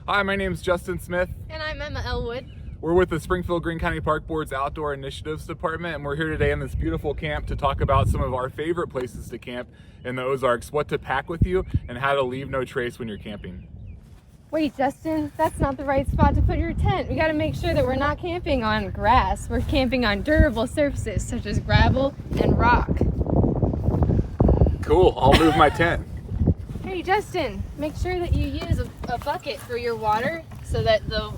Hi, my name is Justin Smith. And I'm Emma Elwood. We're with the Springfield-Greene County Park Board's Outdoor Initiatives Department, and we're here today in this beautiful camp to talk about some of our favorite places to camp in the Ozarks, what to pack with you, and how to leave no trace when you're camping. Wait, Justin, that's not the right spot to put your tent. We got to make sure that we're not camping on grass. We're camping on durable surfaces such as gravel and rock. Cool, I'll move my tent. Hey, Justin, make sure that you use a bucket for your water so that the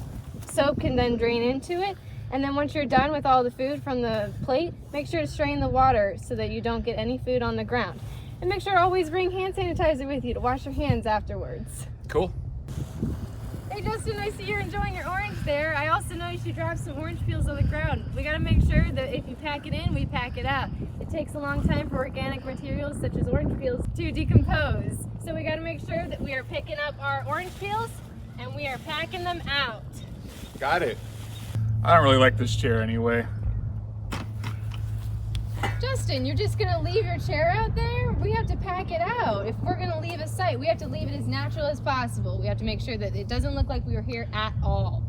soap can then drain into it. And then once you're done with all the food from the plate, make sure to strain the water so that you don't get any food on the ground. And make sure to always bring hand sanitizer with you to wash your hands afterwards. Cool. Hey Justin, I see you're enjoying your orange there. I also noticed you dropped some orange peels on the ground. We gotta make sure that if you pack it in, we pack it out. It takes a long time for organic materials such as orange peels to decompose. So we gotta make sure that we are picking up our orange peels and we are packing them out. Got it. I don't really like this chair anyway. Justin, you're just gonna leave your chair out there? We have to pack it out. If we're gonna leave a site, we have to leave it as natural as possible. We have to make sure that it doesn't look like we were here at all.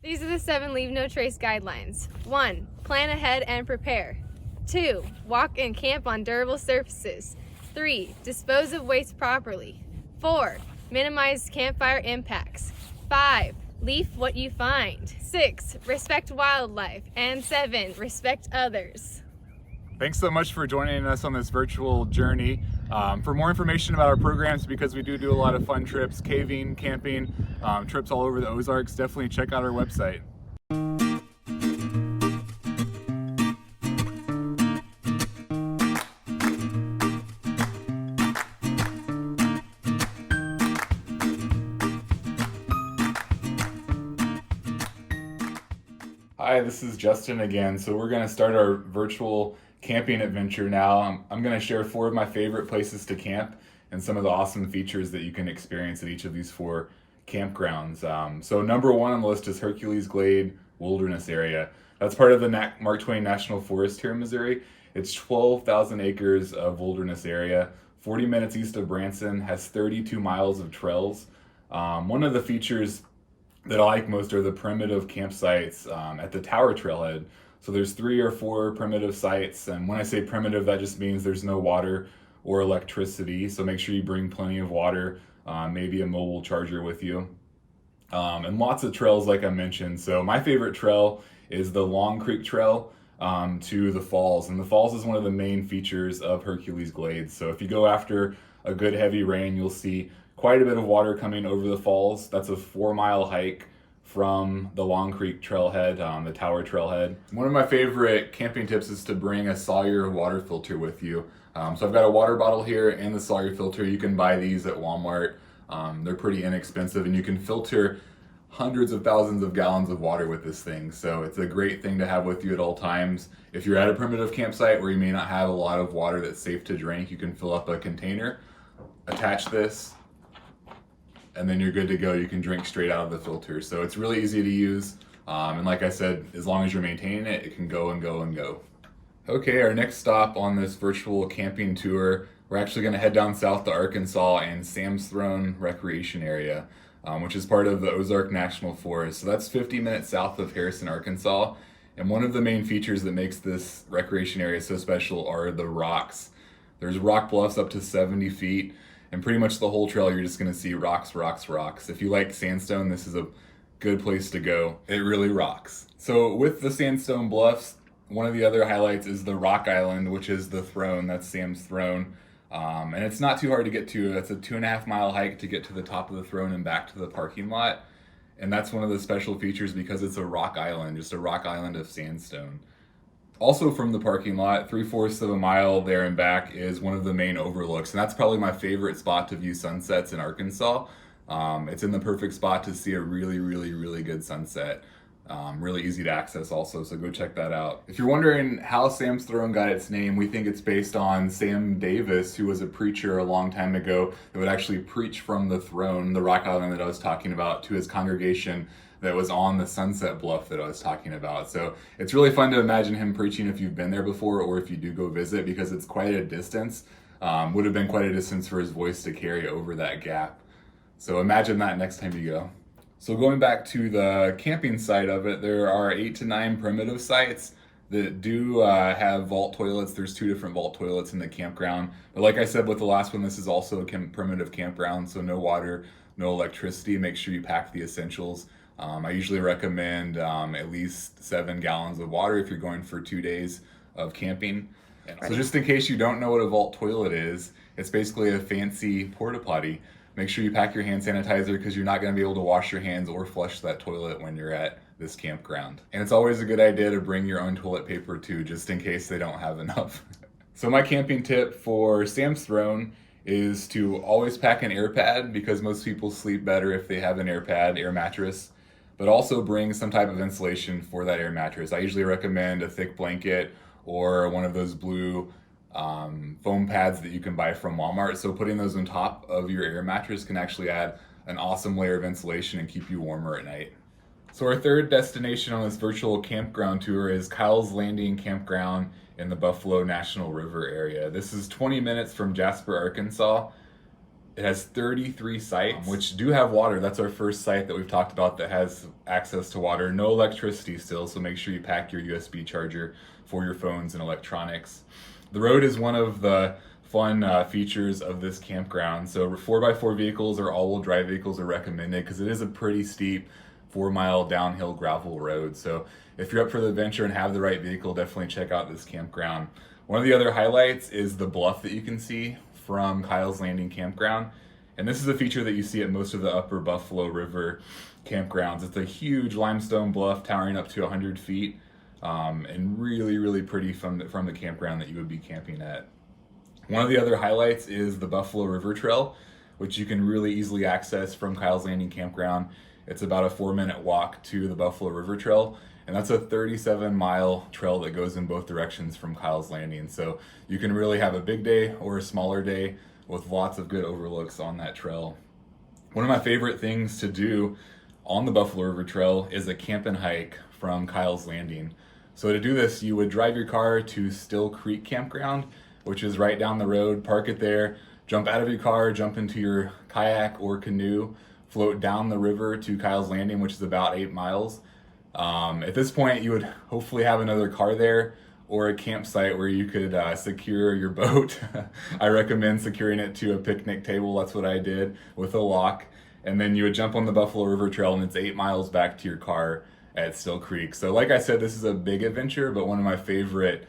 These are the 7 leave no trace guidelines. 1, plan ahead and prepare. 2, walk and camp on durable surfaces. 3, dispose of waste properly. 4, minimize campfire impacts. 5, leaf what you find. 6, respect wildlife. And 7, respect others. Thanks so much for joining us on this virtual journey. For more information about our programs, because we do a lot of fun trips, caving, camping, trips all over the Ozarks, definitely check out our website. Hi, this is Justin again. So we're going to start our virtual camping adventure now. I'm going to share 4 of my favorite places to camp and some of the awesome features that you can experience at each of these 4 campgrounds. So number 1 on the list is Hercules Glade Wilderness Area. That's part of the Mark Twain National Forest here in Missouri. It's 12,000 acres of wilderness area, 40 minutes east of Branson, has 32 miles of trails. One of the features that I like most are the primitive campsites at the Tower Trailhead. So there's 3 or 4 primitive sites, and when I say primitive, that just means there's no water or electricity, so make sure you bring plenty of water, maybe a mobile charger with you, and lots of trails like I mentioned. So my favorite trail is the Long Creek Trail to the falls, and the falls is one of the main features of Hercules Glade. So if you go after a good heavy rain, you'll see quite a bit of water coming over the falls. That's a 4-mile hike from the Long Creek Trailhead, the Tower Trailhead. One of my favorite camping tips is to bring a Sawyer water filter with you. So I've got a water bottle here and the Sawyer filter. You can buy these at Walmart. They're pretty inexpensive, and you can filter hundreds of thousands of gallons of water with this thing. So it's a great thing to have with you at all times. If you're at a primitive campsite where you may not have a lot of water that's safe to drink, you can fill up a container, attach this, and then you're good to go. You can drink straight out of the filter. So it's really easy to use. And like I said, as long as you're maintaining it, it can go and go and go. Okay, our next stop on this virtual camping tour, we're actually gonna head down south to Arkansas and Sam's Throne Recreation Area, which is part of the Ozark National Forest. So that's 50 minutes south of Harrison, Arkansas. And one of the main features that makes this recreation area so special are the rocks. There's rock bluffs up to 70 feet. And pretty much the whole trail, you're just gonna see rocks, rocks, rocks. If you like sandstone, this is a good place to go. It really rocks. So with the sandstone bluffs, one of the other highlights is the Rock Island, which is the throne. That's Sam's Throne. And it's not too hard to get to. It's a 2.5-mile hike to get to the top of the throne and back to the parking lot. And that's one of the special features because it's a rock island, just a rock island of sandstone. Also from the parking lot, 3/4 of a mile there and back is one of the main overlooks. And that's probably my favorite spot to view sunsets in Arkansas. It's in the perfect spot to see a really, really, really good sunset. Really easy to access also, so go check that out. If you're wondering how Sam's Throne got its name, we think it's based on Sam Davis, who was a preacher a long time ago that would actually preach from the throne, the rock island that I was talking about, to his congregation that was on the sunset bluff that I was talking about. So it's really fun to imagine him preaching if you've been there before or if you do go visit, because it's quite a distance would have been quite a distance for his voice to carry over that gap. So imagine that next time you go. So going back to the camping side of it, there are 8 to 9 primitive sites that do have vault toilets. There's 2 different vault toilets in the campground. But like I said with the last one, this is also a primitive campground, so no water, no electricity. Make sure you pack the essentials. I usually recommend at least 7 gallons of water if you're going for 2 days of camping. So just in case you don't know what a vault toilet is, it's basically a fancy porta potty. Make sure you pack your hand sanitizer because you're not going to be able to wash your hands or flush that toilet when you're at this campground. And it's always a good idea to bring your own toilet paper too, just in case they don't have enough. So my camping tip for Sam's Throne is to always pack an air pad, because most people sleep better if they have an air pad, air mattress, but also bring some type of insulation for that air mattress. I usually recommend a thick blanket or one of those blue foam pads that you can buy from Walmart. So putting those on top of your air mattress can actually add an awesome layer of insulation and keep you warmer at night. So our third destination on this virtual campground tour is Kyle's Landing Campground in the Buffalo National River area. This is 20 minutes from Jasper, Arkansas. It has 33 sites, which do have water. That's our first site that we've talked about that has access to water. No electricity still, so make sure you pack your USB charger for your phones and electronics. The road is one of the fun features of this campground. So 4x4 vehicles or all-wheel drive vehicles are recommended because it is a pretty steep 4-mile downhill gravel road. So if you're up for the adventure and have the right vehicle, definitely check out this campground. One of the other highlights is the bluff that you can see from Kyle's Landing Campground. And this is a feature that you see at most of the upper Buffalo River campgrounds. It's a huge limestone bluff towering up to 100 feet. And really, really pretty from the campground that you would be camping at. One of the other highlights is the Buffalo River Trail, which you can really easily access from Kyle's Landing Campground. It's about a 4-minute walk to the Buffalo River Trail, and that's a 37-mile trail that goes in both directions from Kyle's Landing. So you can really have a big day or a smaller day with lots of good overlooks on that trail. One of my favorite things to do on the Buffalo River Trail is a camp and hike from Kyle's Landing. So to do this, you would drive your car to Still Creek Campground, which is right down the road, park it there, jump out of your car, jump into your kayak or canoe, float down the river to Kyle's Landing, which is about 8 miles. At this point, you would hopefully have another car there or a campsite where you could secure your boat. I recommend securing it to a picnic table. That's what I did with a lock. And then you would jump on the Buffalo River Trail, and it's 8 miles back to your car at Still Creek. So like I said, this is a big adventure, but one of my favorite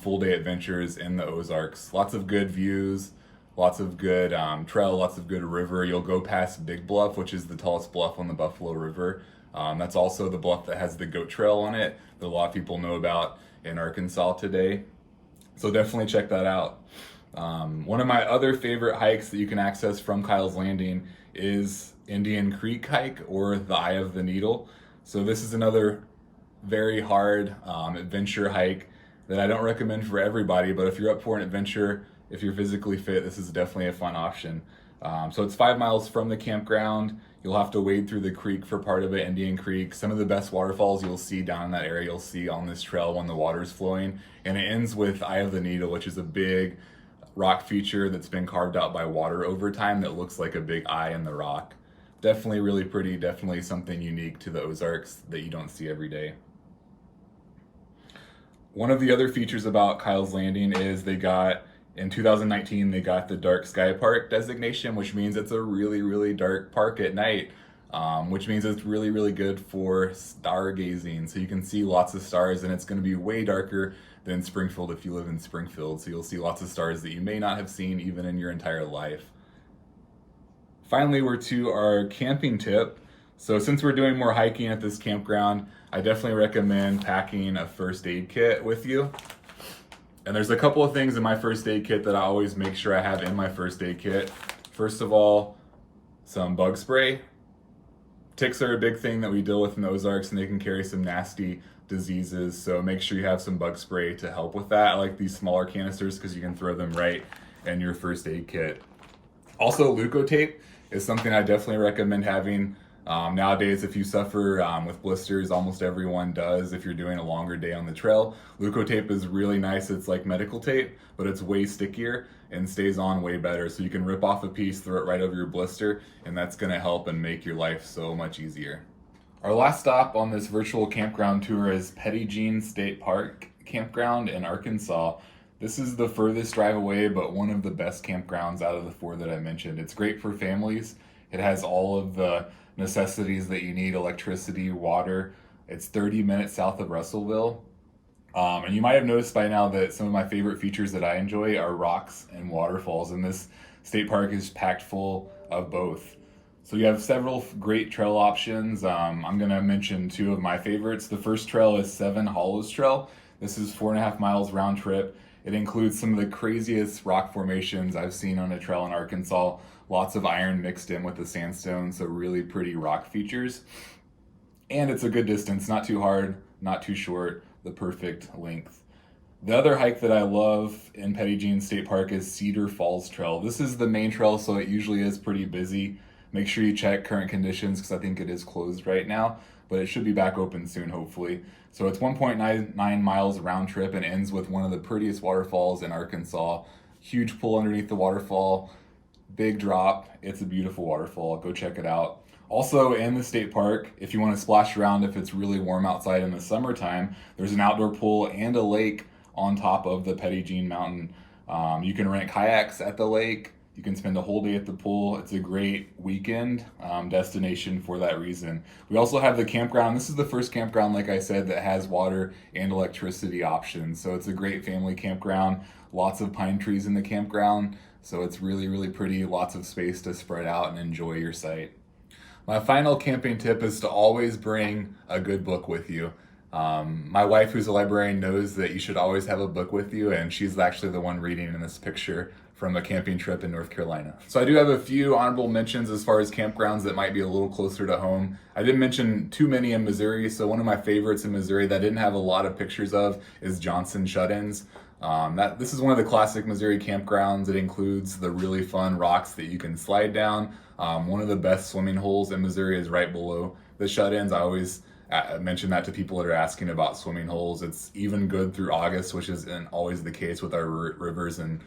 full day adventures in the Ozarks. Lots of good views, lots of good trail, lots of good river. You'll go past Big Bluff, which is the tallest bluff on the Buffalo River. That's also the bluff that has the goat trail on it that a lot of people know about in Arkansas today. So definitely check that out. One of my other favorite hikes that you can access from Kyle's Landing is Indian Creek hike, or the Eye of the Needle. So this is another very hard adventure hike that I don't recommend for everybody, but if you're up for an adventure, if you're physically fit, this is definitely a fun option. So it's 5 miles from the campground. You'll have to wade through the creek for part of it, Indian Creek. Some of the best waterfalls you'll see down in that area, you'll see on this trail when the water's flowing. And it ends with Eye of the Needle, which is a big rock feature that's been carved out by water over time that looks like a big eye in the rock. Definitely really pretty, definitely something unique to the Ozarks that you don't see every day. One of the other features about Kyle's Landing is in 2019, they got the Dark Sky Park designation, which means it's a really, really dark park at night, which means it's really, really good for stargazing. So you can see lots of stars, and it's going to be way darker than Springfield if you live in Springfield. So you'll see lots of stars that you may not have seen even in your entire life. Finally, we're to our camping tip. So since we're doing more hiking at this campground, I definitely recommend packing a first aid kit with you. And there's a couple of things in my first aid kit that I always make sure I have in my first aid kit. First of all, some bug spray. Ticks are a big thing that we deal with in the Ozarks, and they can carry some nasty diseases. So make sure you have some bug spray to help with that. I like these smaller canisters because you can throw them right in your first aid kit. Also, Leukotape is something I definitely recommend having. Nowadays, if you suffer with blisters, almost everyone does if you're doing a longer day on the trail. Leukotape is really nice. It's like medical tape, but it's way stickier and stays on way better. So you can rip off a piece, throw it right over your blister, and that's going to help and make your life so much easier. Our last stop on this virtual campground tour is Petit-Jean State Park Campground in Arkansas. This is the furthest drive away, but one of the best campgrounds out of the 4 that I mentioned. It's great for families. It has all of the necessities that you need: electricity, water. It's 30 minutes south of Russellville. And you might have noticed by now that some of my favorite features that I enjoy are rocks and waterfalls, and this state park is packed full of both. So you have several great trail options. I'm going to mention 2 of my favorites. The first trail is Seven Hollows Trail. This is 4.5 miles round trip. It includes some of the craziest rock formations I've seen on a trail in Arkansas. Lots of iron mixed in with the sandstone, so really pretty rock features. And it's a good distance, not too hard, not too short, the perfect length. The other hike that I love in Petit-Jean State Park is Cedar Falls Trail. This is the main trail, so it usually is pretty busy. Make sure you check current conditions because I think it is closed right now, but it should be back open soon, hopefully. So it's 1.99 miles round trip and ends with one of the prettiest waterfalls in Arkansas. Huge pool underneath the waterfall, big drop. It's a beautiful waterfall. Go check it out. Also in the state park, if you want to splash around if it's really warm outside in the summertime, there's an outdoor pool and a lake on top of the Petit-Jean Mountain. You can rent kayaks at the lake. You can spend a whole day at the pool. It's a great weekend destination for that reason. We also have the campground. This is the first campground, like I said, that has water and electricity options. So it's a great family campground. Lots of pine trees in the campground. So it's really, really pretty. Lots of space to spread out and enjoy your site. My final camping tip is to always bring a good book with you. My wife, who's a librarian, knows that you should always have a book with you, and she's actually the one reading in this picture from a camping trip in North Carolina. So I do have a few honorable mentions as far as campgrounds that might be a little closer to home. I didn't mention too many in Missouri, so one of my favorites in Missouri that I didn't have a lot of pictures of is Johnson Shut-ins. This is one of the classic Missouri campgrounds. It includes the really fun rocks that you can slide down. One of the best swimming holes in Missouri is right below the shut-ins. I always mention that to people that are asking about swimming holes. It's even good through August, which isn't always the case with our rivers and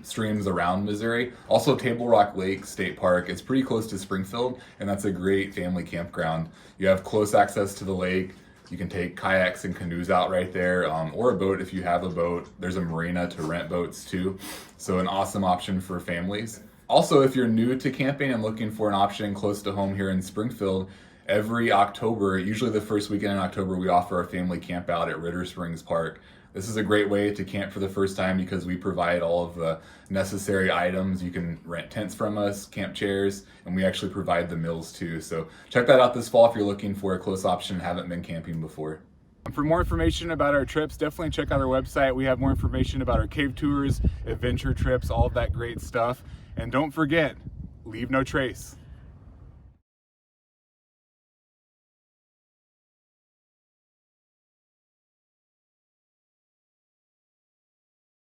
streams around Missouri. Also, Table Rock Lake State Park. It's pretty close to Springfield, and that's a great family campground. You have close access to the lake. You can take kayaks and canoes out right there, or a boat if you have a boat. There's a marina to rent boats too, so an awesome option for families. Also, if you're new to camping and looking for an option close to home here in Springfield, every October, usually the first weekend in October, we offer our family camp out at Ritter Springs Park. This is a great way to camp for the first time because we provide all of the necessary items. You can rent tents from us, camp chairs, and we actually provide the meals too. So check that out this fall if you're looking for a close option and haven't been camping before. For more information about our trips, definitely check out our website. We have more information about our cave tours, adventure trips, all of that great stuff. And don't forget, leave no trace.